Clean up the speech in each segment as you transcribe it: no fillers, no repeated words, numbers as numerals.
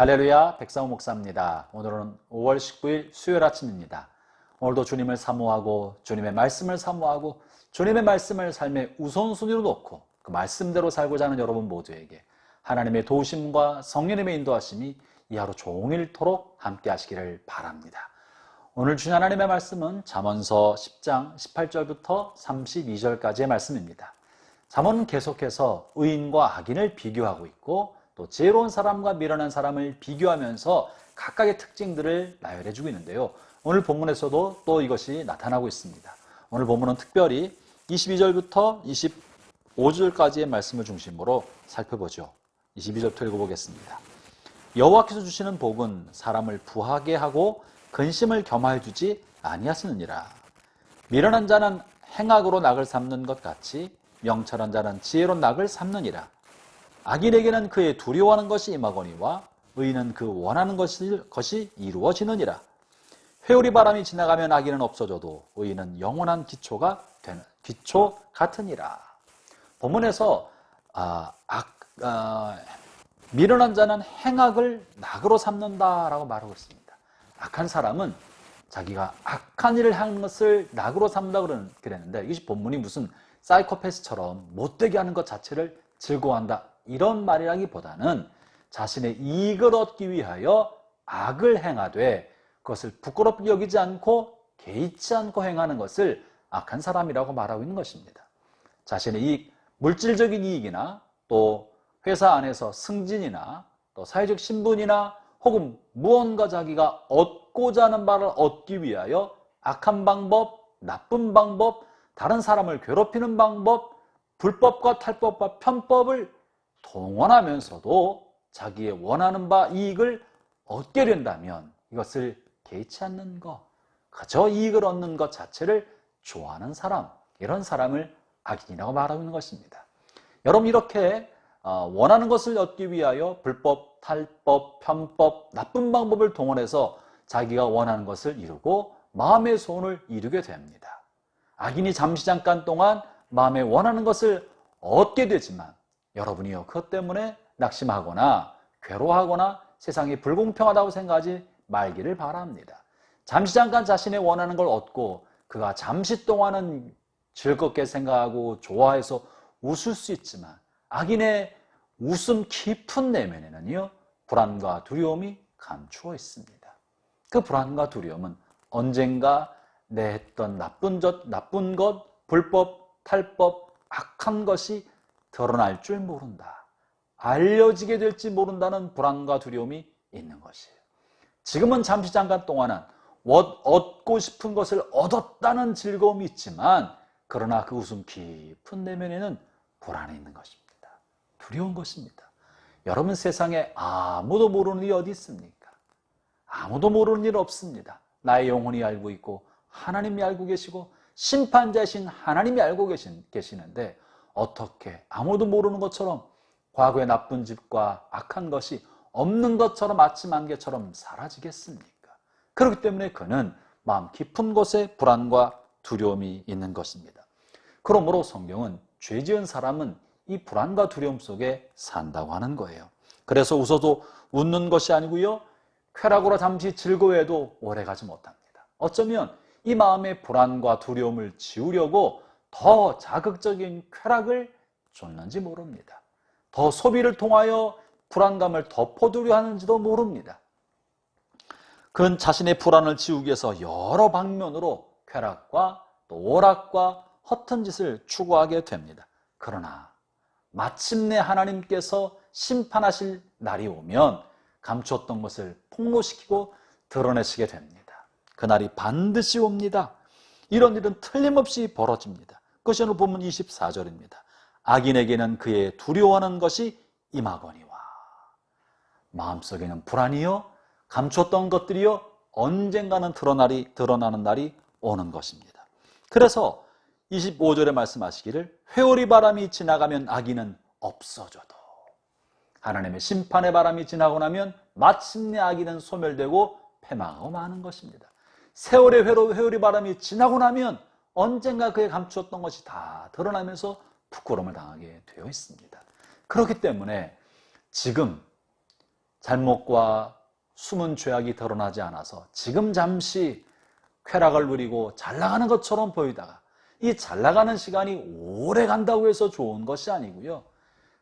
할렐루야, 백상우 목사입니다. 오늘은 5월 19일 수요일 아침입니다. 오늘도 주님을 사모하고 주님의 말씀을 사모하고 주님의 말씀을 삶의 우선순위로 놓고 그 말씀대로 살고자 하는 여러분 모두에게 하나님의 도우심과 성령님의 인도하심이 이 하루 종일토록 함께 하시기를 바랍니다. 오늘 주신 하나님의 말씀은 잠언서 10장 18절부터 32절까지의 말씀입니다. 잠언은 계속해서 의인과 악인을 비교하고 있고 또 지혜로운 사람과 미련한 사람을 비교하면서 각각의 특징들을 나열해주고 있는데요. 오늘 본문에서도 또 이것이 나타나고 있습니다. 오늘 본문은 특별히 22절부터 25절까지의 말씀을 중심으로 살펴보죠. 22절부터 읽어보겠습니다. 여호와께서 주시는 복은 사람을 부하게 하고 근심을 겸하여 주지 아니하시느니라. 미련한 자는 행악으로 낙을 삼는 것 같이 명철한 자는 지혜로 낙을 삼느니라. 악인에게는 그의 두려워하는 것이 임하거니와 의인은 그 원하는 것이 이루어지느니라. 회오리 바람이 지나가면 악인은 없어져도 의인은 영원한 기초 같으니라. 본문에서 미련한 자는 행악을 낙으로 삼는다라고 말하고 있습니다. 악한 사람은 자기가 악한 일을 하는 것을 낙으로 삼는다 그랬는데 이것이 본문이 무슨 사이코패스처럼 못되게 하는 것 자체를 즐거워한다 이런 말이라기보다는 자신의 이익을 얻기 위하여 악을 행하되 그것을 부끄럽게 여기지 않고 개의치 않고 행하는 것을 악한 사람이라고 말하고 있는 것입니다. 자신의 이익, 물질적인 이익이나 또 회사 안에서 승진이나 또 사회적 신분이나 혹은 무언가 자기가 얻고자 하는 바를 얻기 위하여 악한 방법, 나쁜 방법, 다른 사람을 괴롭히는 방법, 불법과 탈법과 편법을 동원하면서도 자기의 원하는 바 이익을 얻게 된다면 이것을 개의치 않는 것, 그저 이익을 얻는 것 자체를 좋아하는 사람, 이런 사람을 악인이라고 말하고 있는 것입니다. 여러분 이렇게 원하는 것을 얻기 위하여 불법, 탈법, 편법, 나쁜 방법을 동원해서 자기가 원하는 것을 이루고 마음의 소원을 이루게 됩니다. 악인이 잠시 잠깐 동안 마음에 원하는 것을 얻게 되지만 여러분이요 그것 때문에 낙심하거나 괴로워하거나 세상이 불공평하다고 생각하지 말기를 바랍니다. 잠시 잠깐 자신의 원하는 걸 얻고 그가 잠시 동안은 즐겁게 생각하고 좋아해서 웃을 수 있지만 악인의 웃음 깊은 내면에는요 불안과 두려움이 감추어 있습니다. 그 불안과 두려움은 언젠가 내 했던 나쁜 것, 불법, 탈법, 악한 것이 드러날 줄 모른다. 알려지게 될지 모른다는 불안과 두려움이 있는 것이에요. 지금은 잠시 잠깐 동안은 얻고 싶은 것을 얻었다는 즐거움이 있지만 그러나 그 웃음 깊은 내면에는 불안이 있는 것입니다. 두려운 것입니다. 여러분 세상에 아무도 모르는 일이 어디 있습니까? 아무도 모르는 일 없습니다. 나의 영혼이 알고 있고 하나님이 알고 계시고 심판자이신 하나님이 알고 계시는데 어떻게 아무도 모르는 것처럼 과거의 나쁜 집과 악한 것이 없는 것처럼 아침 안개처럼 사라지겠습니까? 그렇기 때문에 그는 마음 깊은 곳에 불안과 두려움이 있는 것입니다. 그러므로 성경은 죄 지은 사람은 이 불안과 두려움 속에 산다고 하는 거예요. 그래서 웃어도 웃는 것이 아니고요 쾌락으로 잠시 즐거워해도 오래가지 못합니다. 어쩌면 이 마음의 불안과 두려움을 지우려고 더 자극적인 쾌락을 줬는지 모릅니다. 더 소비를 통하여 불안감을 덮어두려 하는지도 모릅니다. 그는 자신의 불안을 지우기 위해서 여러 방면으로 쾌락과 또 오락과 허튼 짓을 추구하게 됩니다. 그러나 마침내 하나님께서 심판하실 날이 오면 감추었던 것을 폭로시키고 드러내시게 됩니다. 그날이 반드시 옵니다. 이런 일은 틀림없이 벌어집니다. 그것이 오늘 본문 24절입니다. 악인에게는 그의 두려워하는 것이 임하거니와. 마음속에는 불안이요 감췄던 것들이요 언젠가는 드러나는 날이 오는 것입니다. 그래서 25절에 말씀하시기를 회오리 바람이 지나가면 악인은 없어져도 하나님의 심판의 바람이 지나고 나면 마침내 악인은 소멸되고 패망하고 마는 것입니다. 세월의 회오리 바람이 지나고 나면 언젠가 그에 감추었던 것이 다 드러나면서 부끄러움을 당하게 되어 있습니다. 그렇기 때문에 지금 잘못과 숨은 죄악이 드러나지 않아서 지금 잠시 쾌락을 누리고 잘 나가는 것처럼 보이다가 이 잘 나가는 시간이 오래 간다고 해서 좋은 것이 아니고요.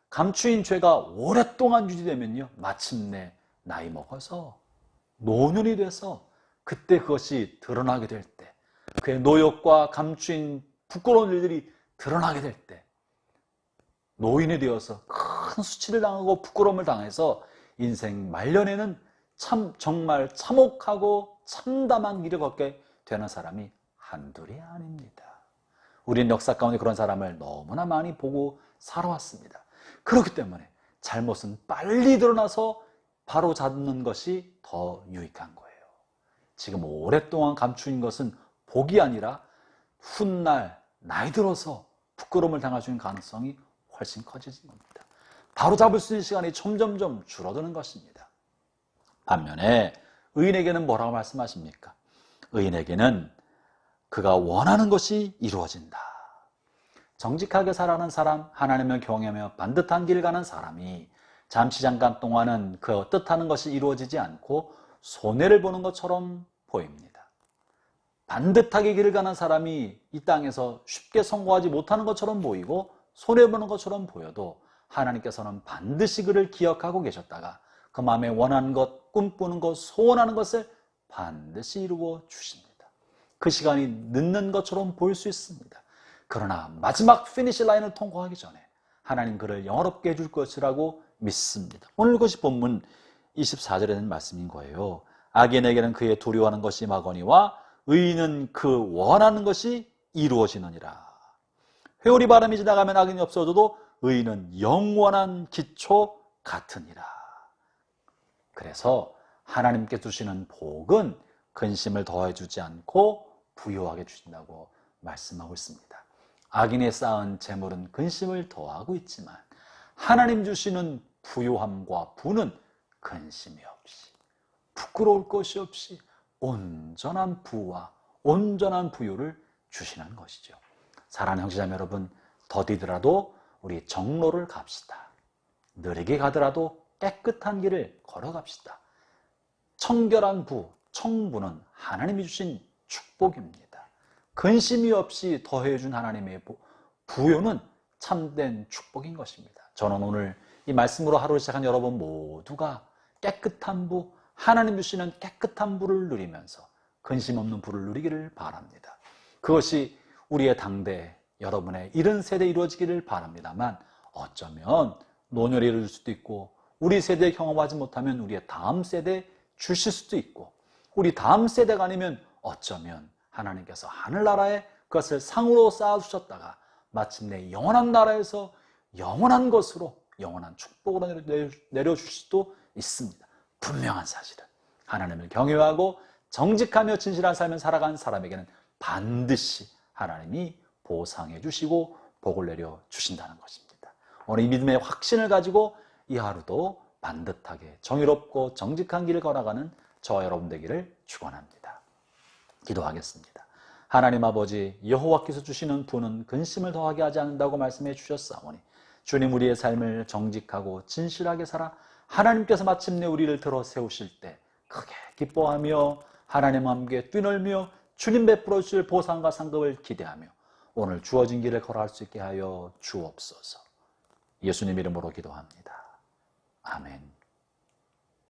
감추인 죄가 오랫동안 유지되면요. 마침내 나이 먹어서 노년이 돼서 그때 그것이 드러나게 될 때, 그의 노역과 감추인 부끄러운 일들이 드러나게 될 때, 노인이 되어서 큰 수치를 당하고 부끄러움을 당해서 인생 말년에는 정말 참혹하고 참담한 길을 걷게 되는 사람이 한둘이 아닙니다. 우리는 역사 가운데 그런 사람을 너무나 많이 보고 살아왔습니다. 그렇기 때문에 잘못은 빨리 드러나서 바로 잡는 것이 더 유익한 거예요. 지금 오랫동안 감추인 것은 복이 아니라 훗날 나이 들어서 부끄러움을 당할 수 있는 가능성이 훨씬 커지는 겁니다. 바로 잡을 수 있는 시간이 점점점 줄어드는 것입니다. 반면에 의인에게는 뭐라고 말씀하십니까? 의인에게는 그가 원하는 것이 이루어진다. 정직하게 살아가는 사람, 하나님을 경외하며 반듯한 길을 가는 사람이 잠시 잠깐 동안은 그 뜻하는 것이 이루어지지 않고 손해를 보는 것처럼 보입니다. 반듯하게 길을 가는 사람이 이 땅에서 쉽게 성공하지 못하는 것처럼 보이고 손해보는 것처럼 보여도 하나님께서는 반드시 그를 기억하고 계셨다가 그 마음에 원하는 것, 꿈꾸는 것, 소원하는 것을 반드시 이루어 주십니다. 그 시간이 늦는 것처럼 보일 수 있습니다. 그러나 마지막 피니시 라인을 통과하기 전에 하나님 그를 영화롭게 해줄 것이라고 믿습니다. 오늘 그것이 본문 24절에 있는 말씀인 거예요. 악인에게는 그의 두려워하는 것이 막거니와 의인은 그 원하는 것이 이루어지느니라. 회오리 바람이 지나가면 악인이 없어져도 의인은 영원한 기초 같으니라. 그래서 하나님께 주시는 복은 근심을 더해 주지 않고 부요하게 주신다고 말씀하고 있습니다. 악인이 쌓은 재물은 근심을 더하고 있지만 하나님 주시는 부요함과 부는 근심이 없이 부끄러울 것이 없이 온전한 부와 온전한 부요를 주시는 것이죠. 사랑하는 형제자매 여러분, 더디더라도 우리 정로를 갑시다. 느리게 가더라도 깨끗한 길을 걸어갑시다. 청결한 부, 청부는 하나님이 주신 축복입니다. 근심이 없이 더해준 하나님의 부요는 참된 축복인 것입니다. 저는 오늘 이 말씀으로 하루를 시작한 여러분 모두가 깨끗한 부, 하나님 주시는 깨끗한 부를 누리면서 근심 없는 부를 누리기를 바랍니다. 그것이 우리의 당대, 여러분의 이른 세대에 이루어지기를 바랍니다만 어쩌면 노년에 이를 수도 있고 우리 세대에 경험하지 못하면 우리의 다음 세대에 주실 수도 있고 우리 다음 세대가 아니면 어쩌면 하나님께서 하늘나라에 그것을 상으로 쌓아주셨다가 마침내 영원한 나라에서 영원한 것으로 영원한 축복으로 내려주실 수도 있습니다. 분명한 사실은 하나님을 경외하고 정직하며 진실한 삶을 살아간 사람에게는 반드시 하나님이 보상해 주시고 복을 내려 주신다는 것입니다. 오늘 이 믿음의 확신을 가지고 이 하루도 반듯하게 정의롭고 정직한 길을 걸어가는 저와 여러분 되기를 축원합니다. 기도하겠습니다. 하나님 아버지, 여호와께서 주시는 부는 근심을 더하게 하지 않는다고 말씀해 주셨사오니 주님 우리의 삶을 정직하고 진실하게 살아 하나님께서 마침내 우리를 들어 세우실 때 크게 기뻐하며 하나님과 함께 뛰놀며 주님 베풀어 주실 보상과 상급을 기대하며 오늘 주어진 길을 걸어갈 수 있게 하여 주옵소서. 예수님 이름으로 기도합니다. 아멘.